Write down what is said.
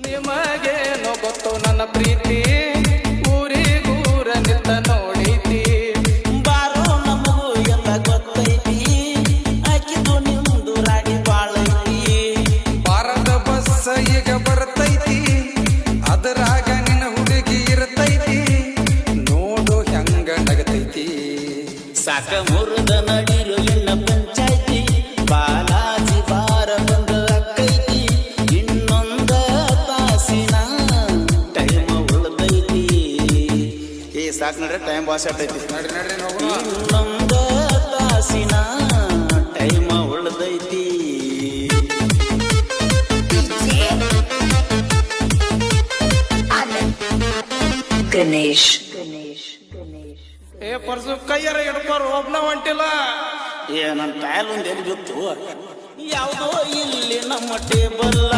ನಿಮಗೇನೋ ಗೊತ್ತು ನನ್ನ ಪ್ರೀತಿ ಊರಿಗೂರ ನಿಂತ ನೋಡೈತಿ ಬಾರೋ ನಮಗೂ ಎಲ್ಲ ಗೊತ್ತೈತಿ ಆಕಿದು ನಿಮ್ದು ರಾಡಿ ಬಾಳೈತಿ ಬಾರದ ಬಸ್ ಈಗ ಬರ್ತೈತಿ ಅದರಾಗ ನಿನ್ನ ಹುಡುಗಿ ಇರ್ತೈತಿ ನೋಡು ಹೆಂಗ ನಗತೈತಿ ಸಾಕ ಮುರಿದ ನಡಿರು ಎನ್ನ ಪಂಚಾಯ್ತಿ ಬಾಲಾಜಿ ಬಾರ ಬಂದ ಅಕ್ಕೈತಿ ಇನ್ನೊಂದ ತಾಸಿನ ಟೈಮ್ ಉಳ್ದೈತಿ ಏ ಸಾಕ್ ನಡ್ರಿ ಟೈಮ್ ಬಾಸ್ ಆಟೈತಿ ನಡ್ರಿ ನಡ್ರಿ ಹೋಗೋಣ ಇನ್ನೊಂದ ತಾಸಿನ ಟೈಮ್ ಉಳ್ದೈತಿ ಗಣೇಶ್ ಏ ಪರ್ಸು ಕೈಯಾರ ಹಿಡ್ಕೋರು ಒಬ್ನ ಹೊಂಟಿಲ್ಲ ಏ ನನ್ನ ಕಾಯಲ್ ಒಂದ್ ಎಲ್ಲಿ ಬಿತ್ತು ಯಾವುದೋ ಇಲ್ಲಿ ನಮ್ಮ ಟೇಬಲ್ಲ